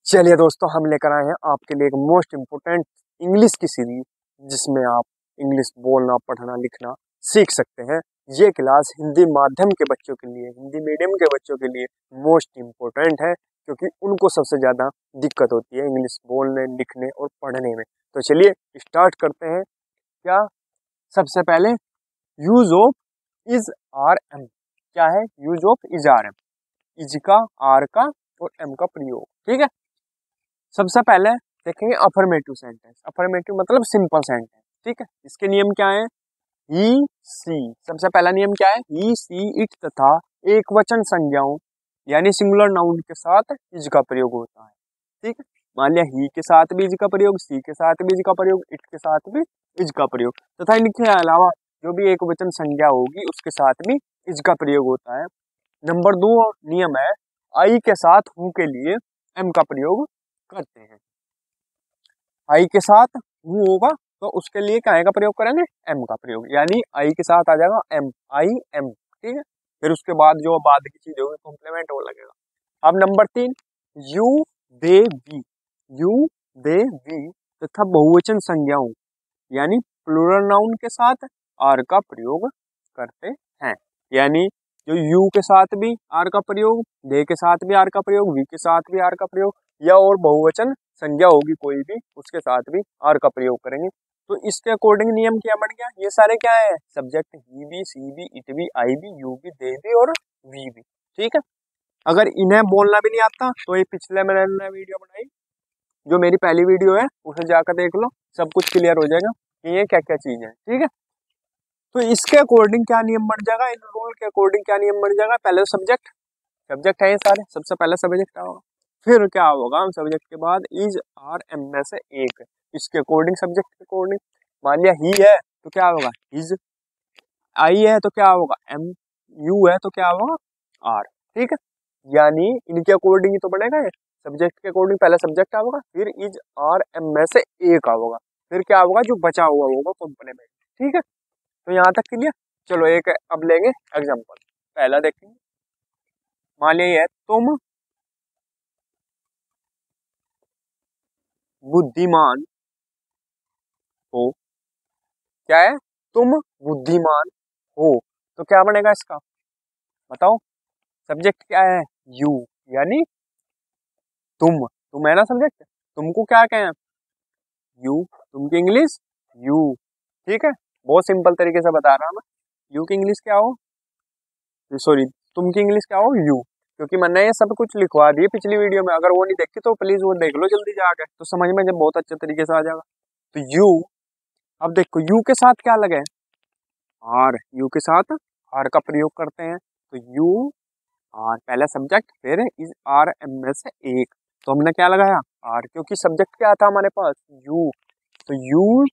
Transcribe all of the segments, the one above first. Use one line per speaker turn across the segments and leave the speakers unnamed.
चलिए दोस्तों, हम लेकर आए हैं आपके लिए एक मोस्ट इम्पोर्टेंट इंग्लिश की सीरीज, जिसमें आप इंग्लिश बोलना, पढ़ना, लिखना सीख सकते हैं। ये क्लास हिंदी माध्यम के बच्चों के लिए, हिंदी मीडियम के बच्चों के लिए मोस्ट इम्पोर्टेंट है, क्योंकि उनको सबसे ज़्यादा दिक्कत होती है इंग्लिश बोलने, लिखने और पढ़ने में। तो चलिए स्टार्ट करते हैं। क्या सबसे पहले use of is are am क्या है? Use of is are am, is का, आर का और एम का प्रयोग। ठीक है, सबसे पहले देखेंगे अफर्मेटिव सेंटेंस। अफर्मेटिव मतलब सिंपल सेंटेंस। ठीक है, इसके नियम क्या है? ही सी, सबसे पहला नियम क्या है? ही सी इट तथा एक वचन संज्ञाओं यानी सिंगुलर नाउन के साथ इज का प्रयोग होता है। ठीक है, मान लिया ही के साथ भी इज का प्रयोग, सी के साथ भी इज का प्रयोग, इट के साथ भी इज का प्रयोग, तथा इनके अलावा जो भी एक वचन संज्ञा होगी उसके साथ भी इज का प्रयोग होता है। नंबर 2 नियम है, आई के साथ हूं के लिए एम का प्रयोग करते हैं। आई के साथ हूं होगा तो उसके लिए क्या का प्रयोग करेंगे? एम का प्रयोग, यानी आई के साथ आ जाएगा एम, आई एम। ठीक है, फिर उसके बाद जो बाद की चीज होगी कॉम्प्लीमेंट वो लगेगा। अब number 3, you they we, you they we तथा बहुवचन संज्ञाओं यानी प्लूरल नाउन के साथ आर का प्रयोग करते हैं। यानी जो यू के साथ भी आर का प्रयोग, दे के साथ भी आर का प्रयोग, वी के साथ भी आर का प्रयोग, या और बहुवचन संज्ञा होगी कोई भी उसके साथ भी आर का प्रयोग करेंगे। तो इसके अकॉर्डिंग नियम क्या बन गया? ये सारे क्या है? सब्जेक्ट ही भी, सी भी, इट भी, आई भी, यू भी, दे भी और वी भी। ठीक है, अगर इन्हें बोलना भी नहीं आता तो ये पिछले मैंने वीडियो बनाई, जो मेरी पहली वीडियो है, उसे जाकर देख लो, सब कुछ क्लियर हो जाएगा कि ये क्या क्या चीज है। ठीक है, तो इसके अकॉर्डिंग क्या नियम बन जाएगा? इन रूल के अकॉर्डिंग क्या नियम बन जाएगा? पहले तो सब्जेक्ट, सब्जेक्ट है ये सारे, सबसे पहले सब्जेक्ट क्या होगा, फिर क्या होगा सब्जेक्ट के बाद इज आर एम में से एक, इसके अकॉर्डिंग सब्जेक्ट के अकॉर्डिंग। मान लिया ही है तो क्या होगा? इज, आई है तो क्या होगा? एम, यू है तो क्या होगा? आर। ठीक है, यानी इनके अकॉर्डिंग ही तो बनेगा ये, सब्जेक्ट के अकॉर्डिंग पहले सब्जेक्ट होगा, फिर इज आर एम में से एक होगा, फिर क्या होगा? जो बचा हुआ होगा कॉम्प्लीमेंट। ठीक है, तो यहाँ तक क्लियर। चलो एक अब लेंगे एग्जांपल, पहला देखेंगे। मान लिया है, तुम बुद्धिमान हो। क्या है? तुम बुद्धिमान हो, तो क्या बनेगा इसका? बताओ, सब्जेक्ट क्या है? यू, यानी तुम है ना सब्जेक्ट, तुमको क्या कहें? यू, तुम की इंग्लिश यू। ठीक है, बहुत सिंपल तरीके से बता रहा हूं मैं। यू की इंग्लिश क्या हो, सॉरी, तुम की इंग्लिश क्या हो? यू। क्योंकि मैंने ये सब कुछ लिखवा दिए पिछली वीडियो में, अगर वो नहीं देखी तो प्लीज वो देख लो जल्दी जाके, तो समझ में जब बहुत अच्छे तरीके से आ जाएगा। तो यू, अब देखो यू के साथ क्या लगे? आर, यू के साथ आर का प्रयोग करते हैं, तो यू आर पहला सब्जेक्ट, फिर इज आर एम में से एक, तो हमने क्या लगाया? आर, क्योंकि सब्जेक्ट क्या था हमारे पास? यू। तो यू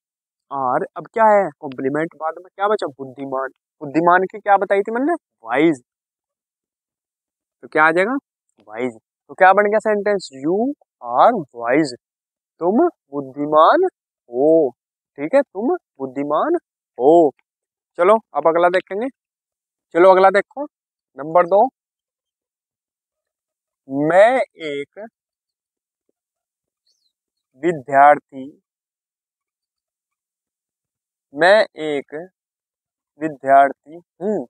आर, अब क्या है? कॉम्प्लीमेंट, बाद में क्या बचा? बुद्धिमान। बुद्धिमान की क्या बताई थी मैंने? वाइज। तो क्या आ जाएगा? वाइज। तो क्या बन गया सेंटेंस? यू आर वाइज, तुम बुद्धिमान हो। ठीक है, तुम बुद्धिमान हो। चलो अब अगला देखेंगे। चलो अगला देखो, नंबर 2, मैं एक विद्यार्थी, मैं एक विद्यार्थी हूँ,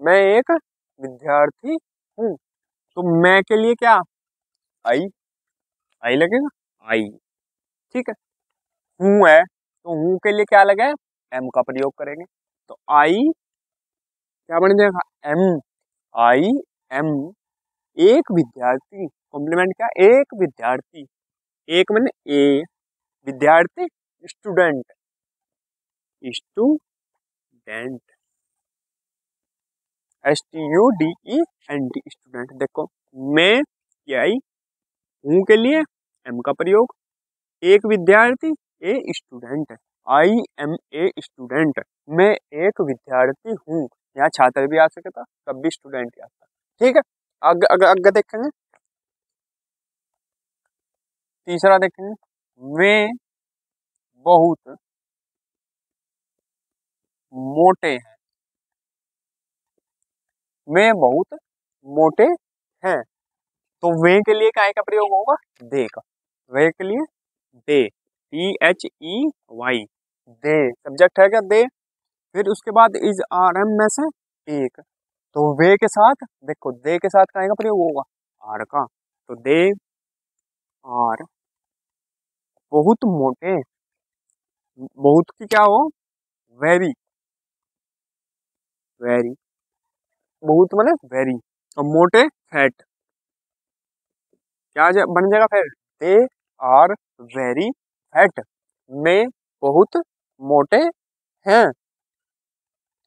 मैं एक विद्यार्थी हूँ। तो मैं के लिए क्या? आई, आई लगेगा, आई। ठीक है, हूँ है तो हूँ के लिए क्या लगे? एम का प्रयोग करेंगे, तो आई क्या बन जाएगा? एम, आई एम एक विद्यार्थी, कॉम्प्लीमेंट क्या? एक विद्यार्थी, एक मैंने ए, विद्यार्थी student, student, S T U D E N T, student. देखो, मैं ये आई, हूँ के लिए एम का प्रयोग, एक विद्यार्थी, a student, I am a student, मैं एक विद्यार्थी हूँ। यहाँ छात्र भी आ सके था, तब भी स्टूडेंट ही आता। ठीक है, आगे देखेंगे। तीसरा देखेंगे, वे बहुत मोटे हैं, वे बहुत मोटे हैं। तो वे के लिए काय का प्रयोग होगा, दे का। वे के लिए दे, THEY, दे सब्जेक्ट है क्या, दे। फिर उसके बाद इज आर एम में से एक, तो वे के साथ देखो, दे के साथ काय का प्रयोग होगा, आर का। तो दे आर बहुत मोटे, बहुत की क्या हो, वेरी, वेरी, बहुत मतलब वेरी, और मोटे फैट, क्या बन जाएगा फिर, दे आर वेरी फैट, में बहुत मोटे हैं।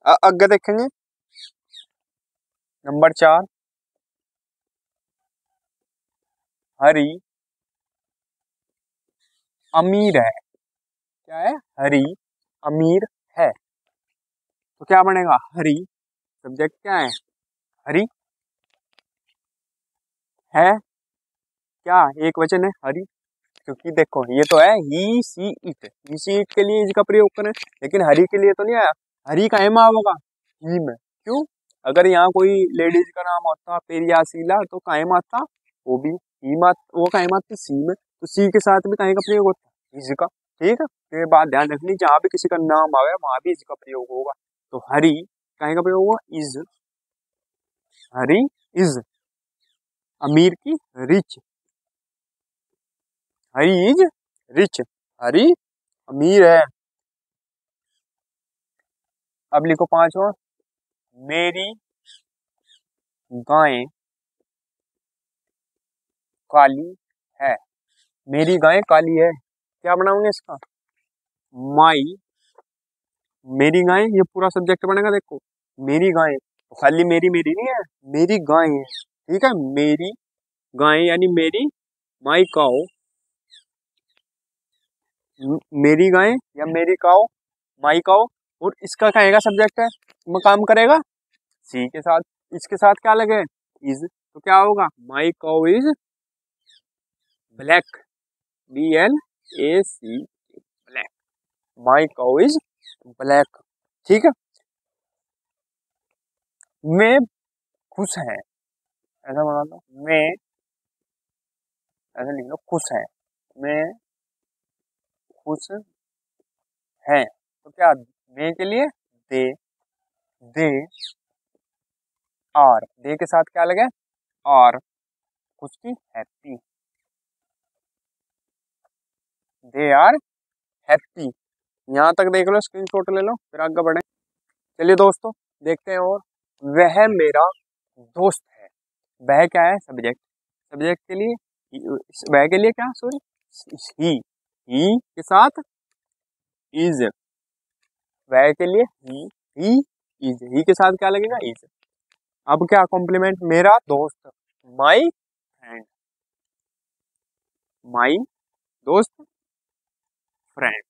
आगे देखेंगे नंबर 4, हरी अमीर है, क्या है, हरी अमीर है। तो क्या बनेगा, हरी सब्जेक्ट क्या है, हरी है, क्या एक वचन है हरी, क्योंकि देखो ये तो है ही see it, he see it के लिए इसका प्रयोग करें, लेकिन हरी के लिए तो नहीं आया। हरी का एम होगा ही में, क्यों, अगर यहाँ कोई लेडीज का नाम होता पेरियासीला तो कायम आता, वो भी ही मात, वो कायम आती सी में, तो सी के साथ भी काहे का प्रयोग होता है, इसका। ठीक है, तो ये बात ध्यान रखनी, जहाँ भी किसी का नाम आवे वहां भी इसका प्रयोग होगा। तो हरी काहे का प्रयोग होगा, इज, हरी इज, अमीर की रिच, हरी इज रिच, हरी अमीर है। अब लिखो 5वां, मेरी गाय काली है, मेरी गाय काली है, क्या बनाऊंगे इसका, माई, मेरी गाय, ये पूरा सब्जेक्ट बनेगा देखो, मेरी गाय, तो खाली मेरी मेरी नहीं है, मेरी गाय है, ठीक है, मेरी गाय यानी मेरी, माई काओ, मेरी गाय या मेरी काओ, माई काओ, और इसका कहेगा सब्जेक्ट है, काम करेगा सी के साथ, इसके साथ क्या लगे, इज, तो क्या होगा, my cow is black, BLAC, black, my cow is black. ठीक है, मैं खुश है, ऐसा बना लो, मैं ऐसा लिख लो, खुश है, मैं खुश है, तो क्या, मैं के लिए दे, दे आर, दे के साथ क्या लगे, आर, खुश की हैप्पी, दे आर हैप्पी। यहाँ तक देख लो, स्क्रीनशॉट ले लो, फिर आगे बढ़े। चलिए दोस्तों देखते हैं, और वह मेरा दोस्त है, वह क्या है, सब्जेक्ट, सब्जेक्ट के लिए वह के लिए क्या, सॉरी, ही के साथ इज, वह के लिए ही इज, ही के साथ क्या लगेगा, इज। अब क्या कॉम्प्लीमेंट, मेरा दोस्त, माई फ्रेंड, माई दोस्त फ्रेंड,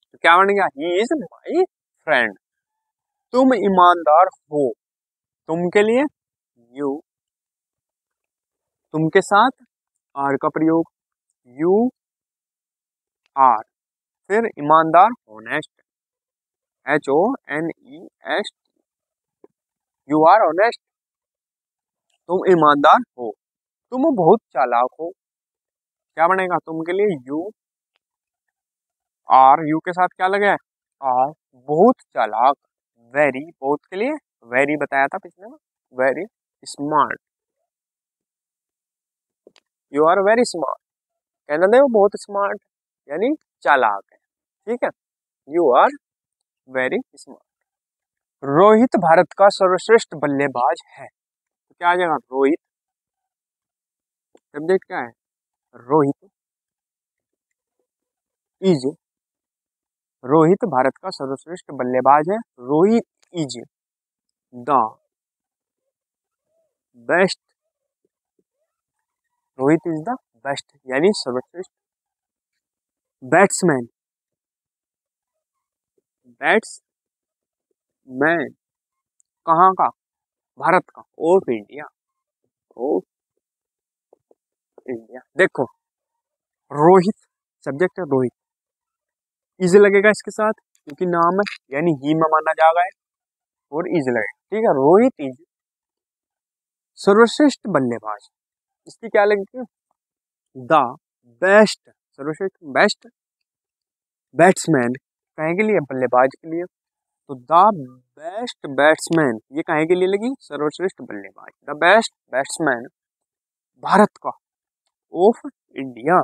तो क्या बन गया, ही इज माई फ्रेंड। तुम ईमानदार हो, तुम के लिए यू, तुम के साथ आर का प्रयोग, यू आर, फिर ईमानदार, honest, HONEST, you are honest, तुम ईमानदार हो, तुम बहुत चालाक हो, क्या बनेगा, तुम के लिए यू आर, यू के साथ क्या लगे, आर, बहुत चालाक, वेरी, बहुत के लिए वेरी बताया था पिछले में, very smart, you are very smart, कहना दे वो बहुत स्मार्ट यानी चालाक है, ठीक है, you are very smart. Rohit Bharat का सर्वश्रेष्ठ बल्लेबाज है, तो क्या आ जाएगा, रोहित सब्जेक्ट क्या है, रोहित इज, रोहित भारत का सर्वश्रेष्ठ बल्लेबाज है, Rohit is the best, Rohit is the best यानी सर्वश्रेष्ठ बैट्समैन, बैट्समैन कहाँ का, भारत का, ऑफ इंडिया, ऑफ इंडिया। देखो रोहित सब्जेक्ट है, रोहित इज लगेगा इसके साथ क्योंकि नाम है यानी ही में माना जाएगा, और इज लगेगा, ठीक है, रोहित इज सर्वश्रेष्ठ बल्लेबाज, इसकी क्या लगेगी? द बेस्ट, सर्वश्रेष्ठ बेस्ट बैट्समैन, कहे के लिए? बल्लेबाज के लिए। तो द बेस्ट बैट्समैन ये कहे के लिए लगी? सर्वश्रेष्ठ बल्लेबाज, द बेस्ट बैट्समैन भारत का of India,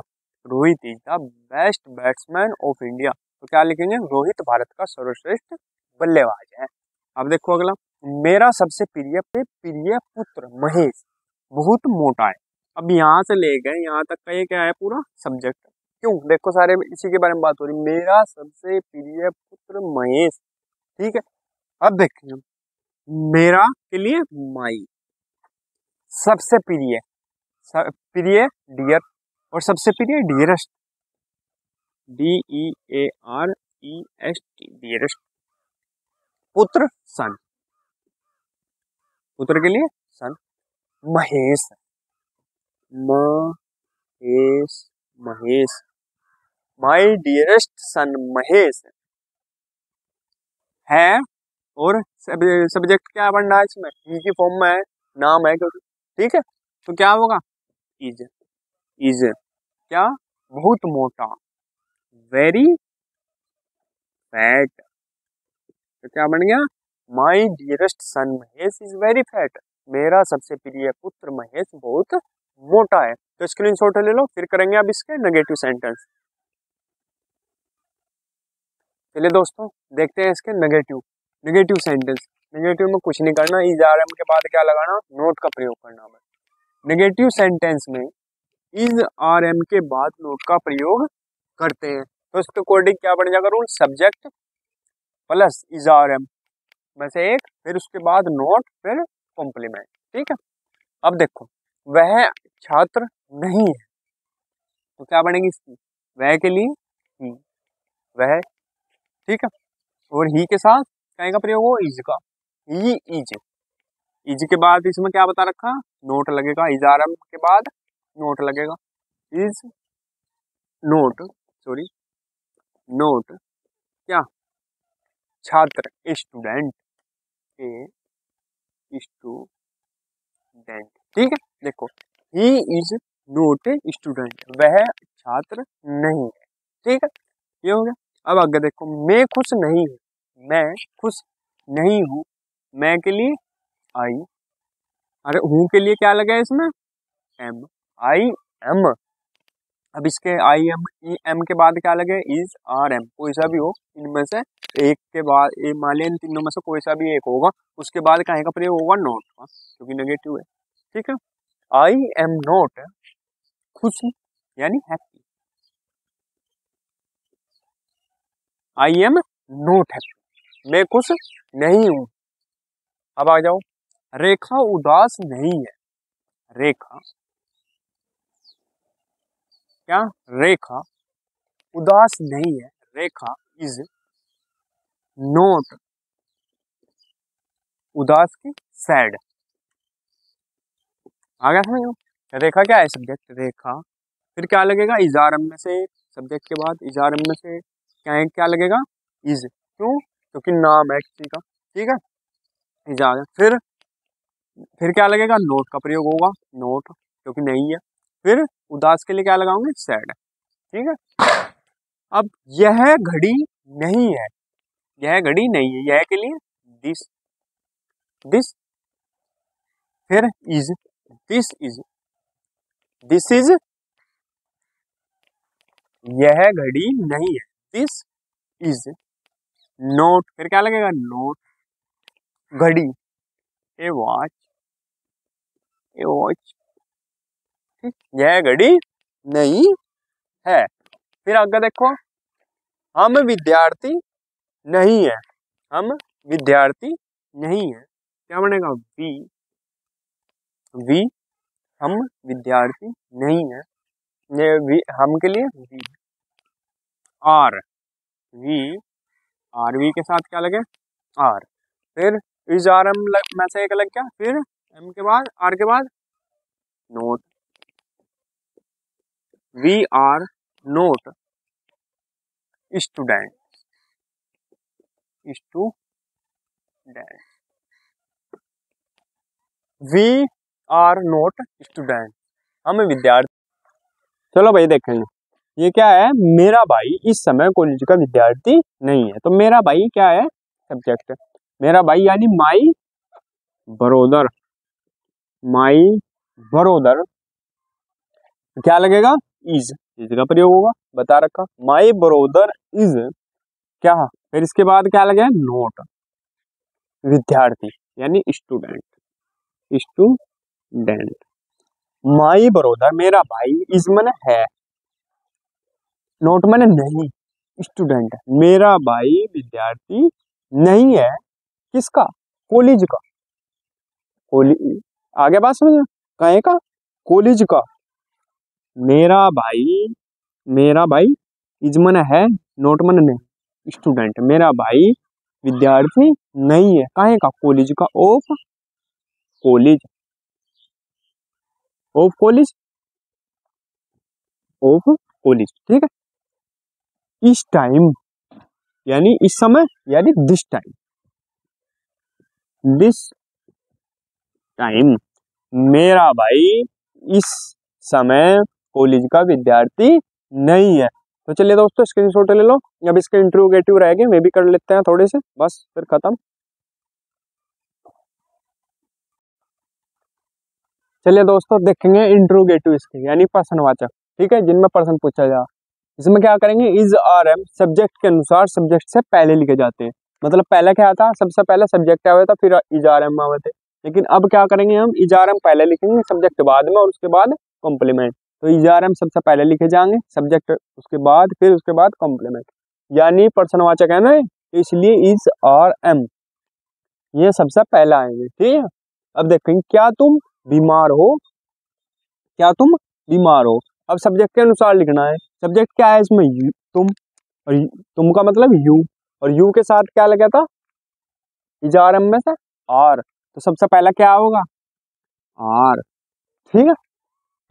Rohit is the best batsman of India. तो क्या लिखेंगे? रोहित भारत का सर्वश्रेष्ठ बल्लेबाज है। अब देखो अगला, मेरा सबसे प्रिय प्रिय पुत्र महेश बहुत मोटा है। अब यहाँ से ले गए यहाँ तक का ये क्या है? पूरा सब्जेक्ट। क्यों? देखो सारे इसी के बारे में बात हो रही, मेरा सबसे प्रिय पुत्र महेश, ठीक है। अब देखिए, मेरा के लिए माई, सबसे प्रिय, प्रिय डियर, और सबसे प्रिय डियरेस्ट, DEAREST, डियरेस्ट। पुत्र सन, पुत्र के लिए सन, महेश, महेश, महेश, माई डियरेस्ट सन महेश है। और सब्जेक्ट क्या बन रहा है इसमें? ही की फॉर्म में है, नाम है क्योंकि, ठीक है। तो क्या होगा? इज, इज क्या? बहुत मोटा, वेरी फैट। तो क्या बन गया? My dearest son Mahesh is very fat, मेरा सबसे प्रिय पुत्र महेश बहुत मोटा है। तो स्क्रीनशॉट ले लो, फिर करेंगे अब इसके नेगेटिव सेंटेंस। चलिए दोस्तों देखते हैं इसके नेगेटिव, नेगेटिव सेंटेंस। नेगेटिव में कुछ नहीं करना, इज आर एम के बाद क्या लगाना? नोट का प्रयोग करना है। नेगेटिव सेंटेंस में इज आर एम के बाद नोट का प्रयोग करते हैं। तो इसके अकॉर्डिंग क्या बन जाएगा rule? Subject plus is are am में से एक, फिर उसके बाद नोट, फिर कॉम्प्लीमेंट, ठीक है। अब देखो, वह छात्र नहीं है, तो क्या बनेगी इसकी? वह के लिए ही, वह, ठीक है। और ही के साथ कहीं का प्रयोग हो? इज का, ही इज, इज के बाद इसमें क्या बता रखा? नोट लगेगा, इज आर एम के बाद नोट लगेगा, इज नोट, सॉरी नोट क्या? छात्र, स्टूडेंट, ए स्टूडेंट, ठीक है। देखो, he is note a student, वह छात्र नहीं है, ठीक है। ये हो गया। अब आगे देखो, मैं खुश नहीं हूँ, मैं खुश नहीं हूँ, मैं के लिए आई, अरे हूँ के लिए क्या लगा है इसमें? Am, I am. अब इसके आई एम ई एम के बाद क्या लगे? इज आर एम, कोई सा भी हो इनमें से एक के बाद, मान लिया इन तीनों में से कोई सा भी एक होगा, उसके बाद कहीं का प्रयोग होगा? नोट का, क्योंकि नेगेटिव है, ठीक है। आई एम नॉट खुश, यानी happy, I am not happy, मैं खुश नहीं हूं। अब आ जाओ, रेखा उदास नहीं है, रेखा क्या? रेखा उदास नहीं है, रेखा इज नॉट उदास की सैड। आ गया समझ में? रेखा क्या है? सब्जेक्ट, रेखा, फिर क्या लगेगा? इजारम में से, सब्जेक्ट के बाद इजारम में से क्या है? क्या लगेगा? इज, क्यों? क्योंकि नाम है किसी का, ठीक है। इजार, फिर क्या लगेगा? नोट का प्रयोग होगा, नोट क्योंकि नहीं है। फिर उदास के लिए क्या लगाओगे? सैड, ठीक है। अब यह घड़ी नहीं है, यह घड़ी नहीं है, यह के लिए दिस, दिस, फिर is, this is, this is, यह घड़ी नहीं है, दिस इज नोट, फिर क्या लगेगा? नोट, घड़ी, ए वॉच, ए वॉच, ठीक, यह घड़ी नहीं है। फिर आगे देखो, हम विद्यार्थी नहीं है, हम विद्यार्थी नहीं है, क्या बनेगा? वी, हम विद्यार्थी नहीं है, ये वी हम के लिए we, are, we, are, we के साथ क्या लगे? आर, फिर इज आर एम में से एक अलग, क्या? फिर एम के बाद, आर के बाद not, we are not student, student, we are not student, हम विद्यार्थी। चलो भाई देखेंगे, ये क्या है, मेरा भाई इस समय कॉलेज का विद्यार्थी नहीं है। तो मेरा भाई क्या है, सब्जेक्ट। मेरा भाई यानी माई ब्रोदर, माई ब्रोदर क्या लगेगा, इज का प्रयोग होगा, बता रखा। माई ब्रोदर इज क्या, फिर इसके बाद क्या लगेगा, नोट, विद्यार्थी यानी स्टूडेंट, स्टूडेंट। माई ब्रोदर मेरा भाई, इज मन है, नोट मन नहीं, स्टूडेंट। मेरा भाई विद्यार्थी नहीं है, किसका, कॉलेज का, कॉलेज, आगे बात समझ, कहे का, कॉलेज का। मेरा भाई, मेरा भाई इज मन है, नोट मन नहीं, स्टूडेंट। मेरा भाई विद्यार्थी नहीं है, काहे का, कॉलेज का, of college, of college, of college, ठीक है। इस टाइम यानी इस समय, यानी दिस टाइम, दिस टाइम मेरा भाई इस समय कॉलेज का विद्यार्थी नहीं है। तो चलिए दोस्तों स्क्रीनशॉट ले लो, अब इसके इंट्रोगेटिव रह गए, वे भी कर लेते हैं थोड़े से, बस फिर खत्म। चलिए दोस्तों देखेंगे इंट्रोगेटिव इसके, यानी प्रश्नवाचक, ठीक है, जिनमें प्रश्न पूछा जा। इसमें क्या करेंगे, इज आर एम सब्जेक्ट के अनुसार सब्जेक्ट से पहले लिखे जाते हैं। मतलब पहले क्या था, सबसे पहले सब्जेक्ट आया था, फिर इज आर एम आए थे। लेकिन अब क्या करेंगे, हम इज आर एम पहले लिखेंगे, सब्जेक्ट बाद में, और उसके बाद कॉम्प्लीमेंट। तो इज आर एम सबसे पहले लिखे जाएंगे, सब्जेक्ट उसके बाद, फिर उसके बाद कॉम्प्लीमेंट, यानी प्रश्नवाचक है ना, इसलिए इज आर एम ये सबसे पहला आएंगे, ठीक है। अब देखेंगे, क्या तुम बीमार हो, क्या तुम बीमार हो। अब सब्जेक्ट के अनुसार लिखना है, सब्जेक्ट क्या है इसमें, तुम, और तुम का मतलब यू, और यू के साथ क्या लगा था, इजारम में से आर, तो सबसे पहला क्या होगा, आर, ठीक है।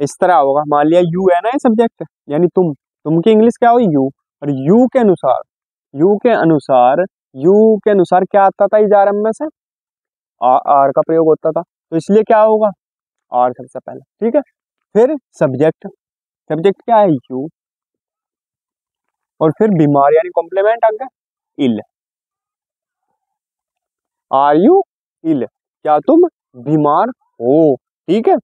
इस तरह होगा, मान लिया यू है ना ये सब्जेक्ट, यानी तुम की इंग्लिश क्या होगी, यू, और यू के अनुसार, यू के अनुसार, यू के अनुसार क्या आता था इजारम में से, आर का प्रयोग होता था, तो इसलिए क्या होगा, आर सबसे पहले, ठीक है। फिर सब्जेक्ट, सब्जेक्ट क्या है, यू, और फिर बीमार यानी कॉम्प्लीमेंट आ गया, इल, आर यू इल, क्या तुम बीमार हो, ठीक है।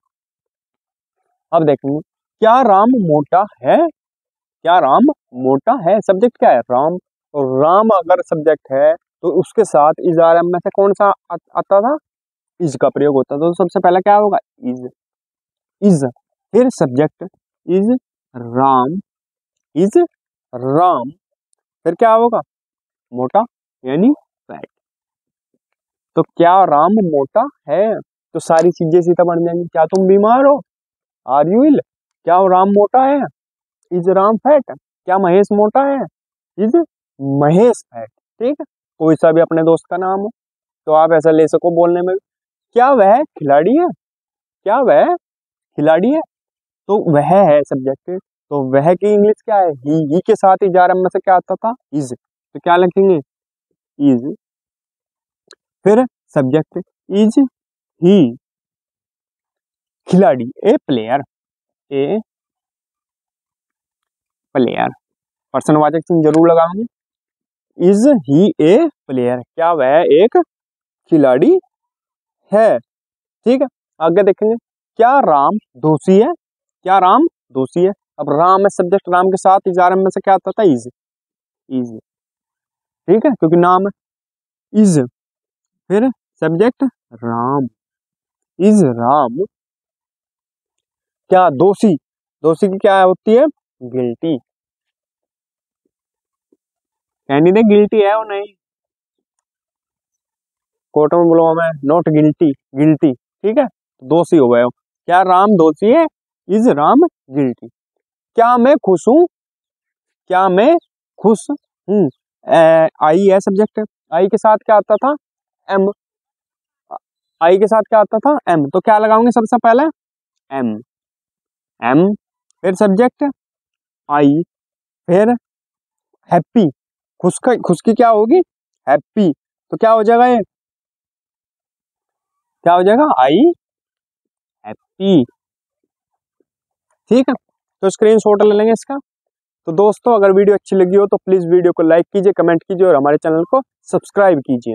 अब देखेंगे, क्या राम मोटा है, क्या राम मोटा है, सब्जेक्ट क्या है, राम, और राम अगर सब्जेक्ट है तो उसके साथ इज आर एम में से कौन सा आता था, इज का प्रयोग होता था। तो सबसे पहला क्या होगा, इज, फिर subject is Ram, is Ram, फिर क्या होगा, मोटा यानी फैट। तो क्या राम मोटा है, तो सारी चीजें सीधा बन जाएंगी, क्या तुम बीमार हो, आर यू इल, क्या राम मोटा है, इज राम फैट, क्या महेश मोटा है, इज महेश फैट, ठीक है। कोई सा भी अपने दोस्त का नाम हो तो आप ऐसा ले सको बोलने में। क्या वह खिलाड़ी है, क्या वह खिलाड़ी है, तो वह है सब्जेक्ट, तो वह की इंग्लिश क्या है, ही के साथ इजारम में से क्या आता था, इज, तो क्या लिखेंगे, इज, फिर सब्जेक्ट इज ही, खिलाड़ी, ए प्लेयर, ए प्लेयर, पर्सनवाचक चिन्ह जरूर लगाएंगे। इज ही ए प्लेयर, क्या वह एक खिलाड़ी है, ठीक है। आगे देखेंगे, क्या राम दोषी है, क्या राम दोषी है। अब राम है सब्जेक्ट, राम के साथ इजारम में से क्या आता था, इज, ठीक है, क्योंकि नाम है इज, फिर सब्जेक्ट राम, इज राम, क्या दोषी, दोषी की क्या होती है, गिल्टी, कैंडिडेट गिल्टी है और नहीं, कोर्ट में बोलो हमें नॉट गिल्टी, गिल्टी, ठीक है, दोषी हो गए हो। क्या राम दोषी है, इज राम गिल्टी। क्या मैं खुश हूं, क्या मैं खुश हूं, आई है सब्जेक्ट, आई के साथ क्या आता था, एम, आई के साथ क्या आता था, एम, तो क्या लगाओगे सबसे पहले, एम, एम, फिर सब्जेक्ट आई, फिर हैप्पी, खुश की क्या होगी, हैप्पी, तो क्या हो जाएगा ये, क्या हो जाएगा, आई टी। ठीक है, तो स्क्रीनशॉट ले लेंगे इसका। तो दोस्तों अगर वीडियो अच्छी लगी हो तो प्लीज़ वीडियो को लाइक कीजिए, कमेंट कीजिए और हमारे चैनल को सब्सक्राइब कीजिए।